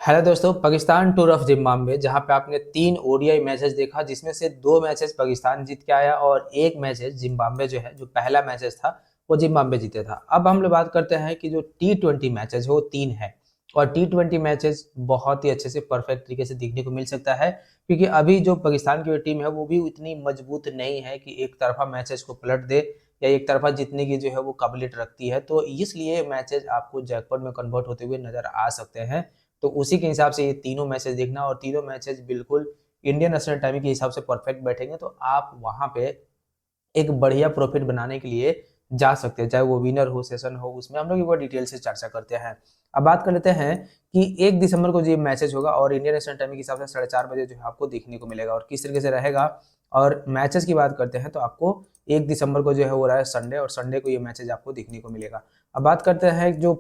Hello दोस्तों, Pakistan tour of Zimbabwe जहां पे आपने 3 ओडीआई मैचेस देखा जिसमें से 2 मैचेस पाकिस्तान जीत के आया और एक मैचेस जिम्बाब्वे जो है जो पहला मैचेस था वो जिम्बाब्वे जीते था। अब हम लोग बात करते हैं कि जो T20 मैचेस है वो 3 है और T20 मैचेस बहुत ही अच्छे से परफेक्ट तरीके से देखने को मिल सकता है, क्योंकि अभी जो पाकिस्तान की टीम है वो भी उतनी मजबूत नहीं है कि एक तरफा मैचेस को पलट दे या एक तरफा जीतने की जो है वो काबिलियत रखती है। तो इसलिए मैचेस आपको जैकपॉट में कन्वर्ट होते हुए नजर आ सकते हैं। तो उसी के हिसाब से ये तीनों मैचेस देखना और तीनों मैचेस बिल्कुल इंडियन नेशनल टाइम के हिसाब से परफेक्ट बैठेंगे, तो आप वहां पे एक बढ़िया प्रॉफिट बनाने के लिए जा सकते हैं, चाहे वो विनर हो सेशन हो, उसमें हम लोग एक बार डिटेल से चर्चा करते हैं। अब बात कर लेते हैं कि 1 दिसंबर को जो मैचेज होगा और इंडियन नेशनल टाइम के हिसाब से 4:30 बजे जो है आपको देखने को मिलेगा और किस तरीके से रहेगा। और मैचेस की बात करते हैं तो आपको 1 दिसंबर को जो है हो रहा है संडे और संडे को ये मैचेज आपको देखने को मिलेगा। अब बात करते हैं जो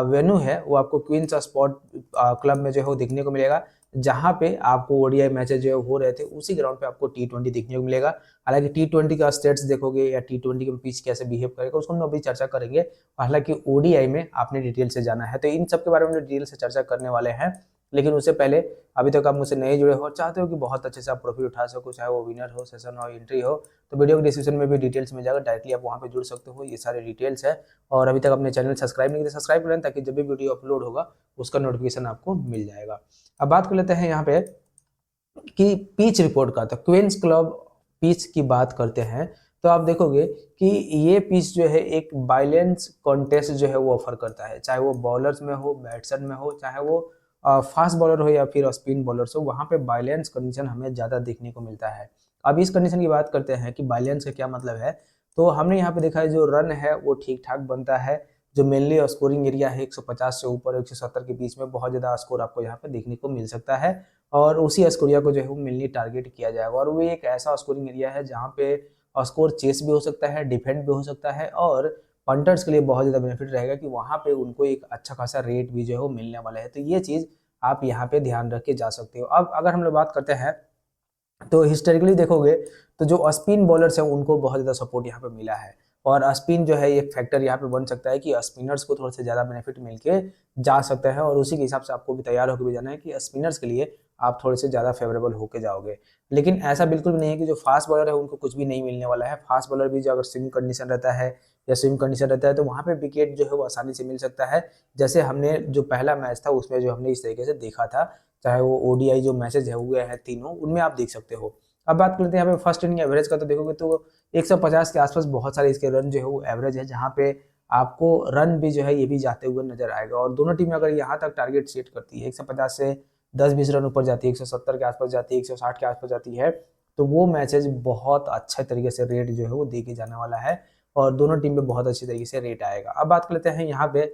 वेन्यू है वो आपको क्वींस स्पोर्ट क्लब में जो है वो देखने को मिलेगा, जहां पे आपको ओडीआई मैचेज जो है हो रहे थे उसी ग्राउंड पे आपको T20 देखने को मिलेगा। हालांकि T20 का स्टेट्स देखोगे या T20 के पिच कैसे बिहेव करेगा उसको हम अभी चर्चा करेंगे। हालांकि ओडीआई में आपने डिटेल से जाना है, तो इन सब के बारे में डिटेल से चर्चा करने वाले हैं। लेकिन उससे पहले अभी तक आप मुझसे नहीं जुड़े हो, चाहते हो कि बहुत अच्छे से आप प्रॉफिट उठा सको, चाहे वो विनर हो, सेशन हो, एंट्री हो, तो वीडियो के डिस्क्रिप्शन में भी डिटेल्स मिल जाएगा, डायरेक्टली आप वहाँ पे जुड़ सकते हो। ये सारे डिटेल्स है। और अभी तक अपने चैनल सब्सक्राइब नहीं किया सब्सक्राइब करें ताकि जब भी वीडियो अपलोड होगा उसका नोटिफिकेशन आपको मिल जाएगा। अब बात कर लेते हैं यहाँ पे कि पिच रिपोर्ट का, तो क्वींस क्लब पिच की बात करते हैं तो आप देखोगे कि ये पिच जो है एक बैलेंस कॉन्टेस्ट जो है वो ऑफर करता है, चाहे वो बॉलर्स में हो, बैट्समैन में हो, चाहे वो फास्ट बॉलर हो या फिर स्पिन बॉलर्स हो, वहां पे बैलेंस कंडीशन हमें ज्यादा देखने को मिलता है। अब इस कंडीशन की बात करते हैं कि बैलेंस का क्या मतलब है, तो हमने यहाँ पे देखा है जो रन है वो ठीक ठाक बनता है। जो मेनली स्कोरिंग एरिया है 150 से ऊपर 170 के बीच में बहुत ज्यादा स्कोर आपको यहाँ पे देखने को मिल सकता है। और उसी स्कोरिया को जो है वो मेनली टारगेट किया जाएगा और वो एक ऐसा स्कोरिंग एरिया है जहाँ पे स्कोर चेस भी हो सकता है, डिफेंड भी हो सकता है और पंटर्स के लिए बहुत ज़्यादा बेनिफिट रहेगा कि वहाँ पे उनको एक अच्छा खासा रेट भी जो है वो मिलने वाला है। तो ये चीज़ आप यहाँ पे ध्यान रख के जा सकते हो। अब अगर हम लोग बात करते हैं तो हिस्टोरिकली देखोगे तो जो स्पिन बॉलर्स हैं उनको बहुत ज़्यादा सपोर्ट यहाँ पे मिला है और स्पिन जो है एक फैक्टर यहाँ पे बन सकता है कि स्पिनर्स को थोड़ा सा ज़्यादा बेनिफिट मिलके जा सकता है और उसी के हिसाब से आपको भी तैयार होकर भी जाना है कि स्पिनर्स के लिए आप थोड़े से ज़्यादा फेवरेबल होके जाओगे। लेकिन ऐसा बिल्कुल भी नहीं है कि जो फास्ट बॉलर है उनको कुछ भी नहीं मिलने वाला है। फास्ट बॉलर भी जो अगर स्विंग कंडीशन रहता है या स्विंग कंडीशन रहता है तो वहाँ पे विकेट जो है वो आसानी से मिल सकता है। जैसे हमने जो पहला मैच था उसमें जो हमने इस तरीके से देखा था, चाहे वो ओडीआई जो मैचेज है हुए हैं तीनों उनमें आप देख सकते हो। अब बात करते हैं यहाँ पे फर्स्ट इनिंग एवरेज का, तो देखोगे तो 150 के आसपास बहुत सारे इसके रन जो है वो एवरेज है, जहाँ पे आपको रन भी जो है ये भी जाते हुए नजर आएगा। और दोनों टीमें अगर यहाँ तक टारगेट सेट करती है 150 से 10-20 रन ऊपर जाती है, 170 के आसपास जाती है, 160 के आसपास जाती है, तो वो मैचेज बहुत अच्छे तरीके से रेट जो है वो दे के जाने वाला है और दोनों टीम पे बहुत अच्छी तरीके से रेट आएगा। अब बात कर लेते हैं यहाँ पे,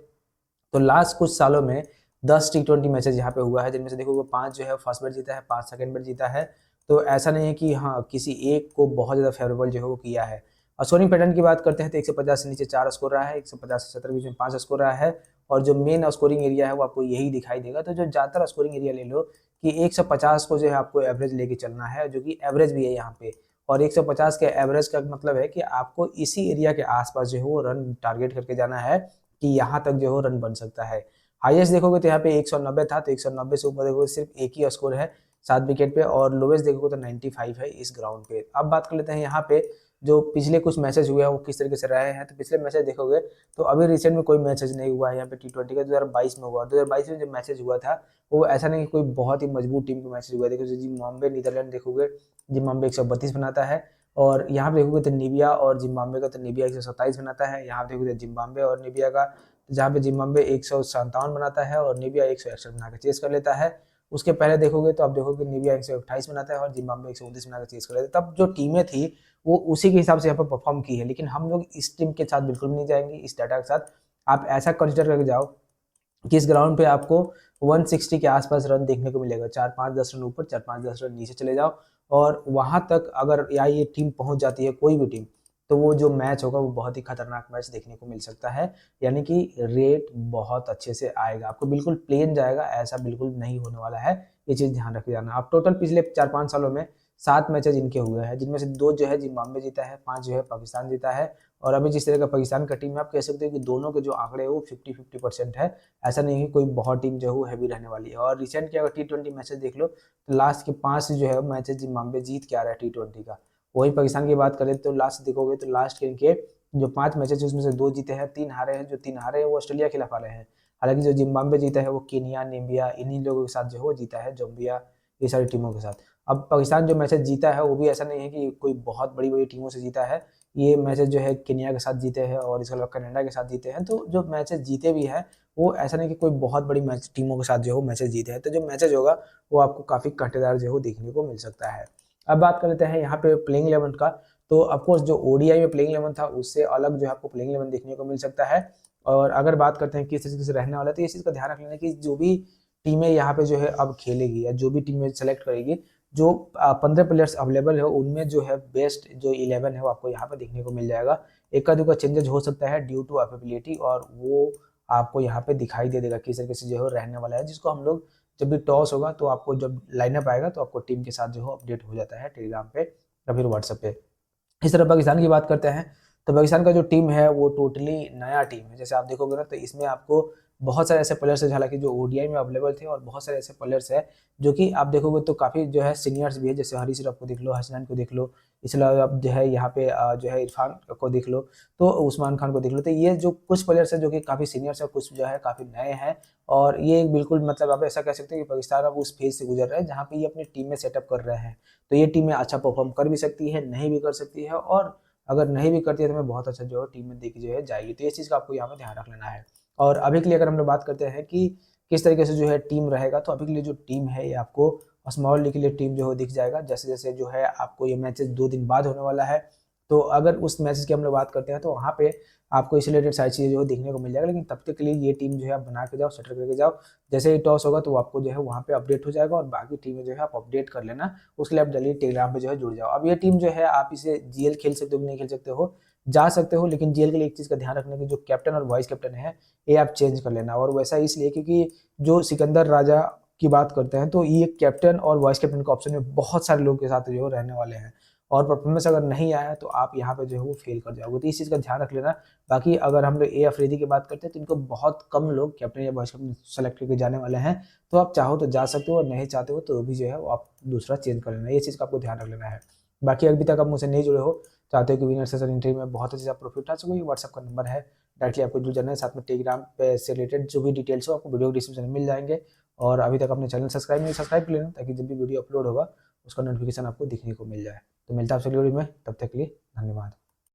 तो लास्ट कुछ सालों में 10 T20 मैचेस यहाँ पे हुआ है जिनमें से देखो 5 जो है फर्स्ट बार जीता है, 5 सेकंड बार जीता है। तो ऐसा नहीं है कि हाँ किसी एक को बहुत ज्यादा फेवरेबल जो है वो किया है। और स्कोरिंग पैटर्न की बात करते हैं तो 150 से नीचे 4 स्कोर रहा है, 150 से 70 के बीच में 5 स्कोर रहा है और जो मेन स्कोरिंग एरिया है वो आपको यही दिखाई देगा। तो जो ज्यादातर स्कोरिंग एरिया ले लो कि 150 को जो है आपको एवरेज लेके चलना है, जो कि एवरेज भी है यहाँ पे। और 150 के एवरेज का मतलब है कि आपको इसी एरिया के आसपास जो है वो रन टारगेट करके जाना है कि यहाँ तक जो है रन बन सकता है। हाईएस्ट देखोगे तो यहाँ पे 190 था, तो 190 से ऊपर देखोगे सिर्फ एक ही स्कोर है 7 विकेट पे और लोवेस्ट देखोगे तो 95 है इस ग्राउंड पे। अब बात कर लेते हैं यहाँ पे जो पिछले कुछ मैचेस हुए हैं वो किस तरीके से रहे हैं, तो पिछले मैचेस देखोगे तो अभी रिसेंट में कोई मैचेस नहीं हुआ है यहाँ पे T20 का। 2022 में हुआ, 2022 में जो मैचेस हुआ था वो ऐसा नहीं कि कोई बहुत ही मजबूत टीम के मैचेस हुआ। देखो जिम्बाब्वे नीदरलैंड देखोगे, जिम्बाब्वे 132 बनाता है और यहाँ पे देखोगे तो नीबिया और जिम्बाब्वे का, तो नीबिया 127 बनाता है। यहाँ पे देखोगे तो जिम्बाब्वे और नीबिया का, जहाँ पे जिम्बाब्वे 157 बनाता है और नीबिया 161 बना के चेस कर लेता है। उसके पहले देखोगे तो आप देखोगे नीबिया 128 बनाता है और जिम्बाब्वे 129 बना के चेस कर लेता है। तब जो टीमें थी वो उसी के हिसाब से यहाँ पर परफॉर्म की है, लेकिन हम लोग इस टीम के साथ बिल्कुल नहीं जाएंगे इस डाटा के साथ। आप ऐसा कंसिडर करके जाओ कि इस ग्राउंड पे आपको 160 के आसपास रन देखने को मिलेगा, 4-5-10 रन ऊपर, 4-5-10 रन नीचे चले जाओ और वहां तक अगर या ये टीम पहुंच जाती है कोई भी टीम, तो वो जो मैच होगा वो बहुत ही खतरनाक मैच देखने को मिल सकता है। यानी कि रेट बहुत अच्छे से आएगा, आपको बिल्कुल प्लेन जाएगा, ऐसा बिल्कुल नहीं होने वाला है। ये चीज ध्यान रखे जाना। आप टोटल पिछले 4-5 सालों में 7 मैचेज इनके हुए हैं, जिनमें से 2 जो है जिम्बाब्वे जीता है, 5 जो है पाकिस्तान जीता है। और अभी जिस तरह का पाकिस्तान का टीम है, आप कह सकते हैं कि दोनों के जो आंकड़े हैं वो 50-50% है। ऐसा नहीं है कोई बहुत टीम जो है वो हैवी रहने वाली है। और रिसेंट के अगर T20 मैचेज देख लो तो लास्ट के 5 जो है मैचेज जिम्बाब्वे जीत के आ रहा है T20 का। वही पाकिस्तान की बात करें तो लास्ट देखोगे तो लास्ट के इनके जो 5 मैचेज उसमें से 2 जीते हैं, 3 हारे हैं। जो 3 हारे हैं वो ऑस्ट्रेलिया के खिलाफ हारे हैं। हालांकि जो जिम्बाब्वे जीता है वो केनिया, नामीबिया इन्हीं लोगों के साथ जो है वो जीता है, जाम्बिया, ये सारी टीमों के साथ। अब पाकिस्तान जो मैचेज जीता है वो भी ऐसा नहीं है कि कोई बहुत बड़ी बड़ी टीमों से जीता है। ये मैचेज जो है केनिया के साथ जीते हैं और इसके अलावा कनाडा के साथ जीते हैं। तो जो मैचेज जीते भी है वो ऐसा नहीं कि कोई बहुत बड़ी मैच टीमों के साथ जो है मैचेज जीते हैं। तो जो मैचेज होगा वो आपको काफी कांटेदार जो है देखने को मिल सकता है। अब बात कर लेते हैं यहाँ पे प्लेइंग 11 का। तो ऑफकोर्स जो ओडीआई में प्लेइंग 11 था उससे अलग जो है आपको प्लेइंग 11 देखने को मिल सकता है। और अगर बात करते हैं किस तरीके से रहने वाला है तो इस चीज़ का ध्यान रख लेना कि जो भी टीमें यहाँ पे जो है अब खेलेगी या जो भी टीमें सेलेक्ट करेगी, जो 15 प्लेयर्स अवेलेबल है उनमें जो है बेस्ट जो 11 है वो आपको यहाँ पे देखने को मिल जाएगा। एक आध का चेंजेस हो सकता है ड्यू टू अवेलेबिलिटी, और वो आपको यहाँ पे दिखाई दे देगा किस तरीके से जो है रहने वाला है, जिसको हम लोग जब भी टॉस होगा तो आपको जब लाइनअप आएगा तो आपको टीम के साथ जो है अपडेट हो जाता है टेलीग्राम पे या फिर व्हाट्सएप पे। इस तरह पाकिस्तान की बात करते हैं तो पाकिस्तान का जो टीम है वो टोटली नया टीम है। जैसे आप देखोगे ना तो इसमें आपको बहुत सारे ऐसे प्लेयर्स है, हालांकि जो ओडीआई में अवेलेबल थे, और बहुत सारे ऐसे प्लेयर्स है जो कि आप देखोगे तो काफ़ी जो है सीनियर्स भी है। जैसे हरीश राव को देख लो, हसनैन को देख लो, इसके अलावा आप जो है यहाँ पे जो है इरफान को देख लो, तो उस्मान खान को देख लो। तो ये जो कुछ प्लेयर्स है जो कि काफ़ी सीनियर्स है, कुछ जो है काफ़ी नए हैं। और ये बिल्कुल मतलब आप ऐसा कह सकते हैं कि पाकिस्तान अब उस फेज से गुजर रहा है जहाँ पे ये अपनी टीम में सेटअप कर रहे हैं। तो ये टीमें अच्छा परफॉर्म कर भी सकती है, नहीं भी कर सकती है, और अगर नहीं भी करती है तो हमें बहुत अच्छा जो है टीम में देखी जो है जाएगी। तो इस चीज़ का आपको यहाँ पर ध्यान रख लेना है। और अभी के लिए अगर हम लोग बात करते हैं कि किस तरीके से जो है टीम रहेगा, तो अभी के लिए जो टीम है ये आपको स्मॉल लीग के लिए टीम जो है दिख जाएगा। जैसे जैसे जो है आपको ये मैचेस 2 दिन बाद होने वाला है, तो अगर उस मैचेस की हम लोग बात करते हैं तो वहाँ पे आपको इससे रिलेटेड सारी चीज़ें जो है देखने को मिल जाएगा। लेकिन तब तक के लिए ये टीम जो है आप बना के जाओ, सेटल करके जाओ। जैसे ही टॉस होगा तो आपको जो है वहाँ पे अपडेट हो जाएगा, और बाकी टीमें जो है आप अपडेट कर लेना। उसके लिए आप जल्दी टेलीग्राम पे जो है जुड़ जाओ। अब ये टीम जो है आप इसे जीएल खेल सकते हो कि नहीं खेल सकते हो, जा सकते हो, लेकिन जीएल के लिए एक चीज़ का ध्यान रखना कि जो कैप्टन और वाइस कैप्टन है ये आप चेंज कर लेना। और वैसा इसलिए क्योंकि जो सिकंदर राजा की बात करते हैं तो ये कैप्टन और वाइस कैप्टन का ऑप्शन में बहुत सारे लोगों के साथ जो है रहने वाले हैं, और परफॉर्मेंस अगर नहीं आया तो आप यहाँ पे जो है वो फेल कर जाओगे। तो इस चीज़ का ध्यान रख लेना। बाकी अगर हम लोग ए अफरीदी की बात करते हैं तो इनको बहुत कम लोग कैप्टन या वाइस कैप्टन सेलेक्ट करके जाने वाले हैं। तो आप चाहो तो जा सकते हो, और नहीं चाहते हो तो भी जो है वो आप दूसरा चेंज कर लेना। ये चीज़ का आपको ध्यान रख लेना है। बाकी अभी तक आप मुझसे नहीं जुड़े हो, चाहते हो कि विनर सेशन इंटरव्यू में बहुत अच्छे से आप प्रॉफिट उठा सको, व्हाट्सएप का नंबर है, डायरेक्टली आपको जुड़ जाना है। साथ में टेलीग्राम पे से रिलेटेड जो भी डिटेल्स हो आपको वीडियो डिस्क्रिप्शन में मिल जाएंगे। और अभी तक अपने चैनल सब्सक्राइब कर लेना, ताकि जब भी वीडियो अपलोड होगा उसका नोटिफिकेशन आपको दिखने को मिल जाए। तो मिलता है आपसे अगली वीडियो में, तब तक के लिए धन्यवाद।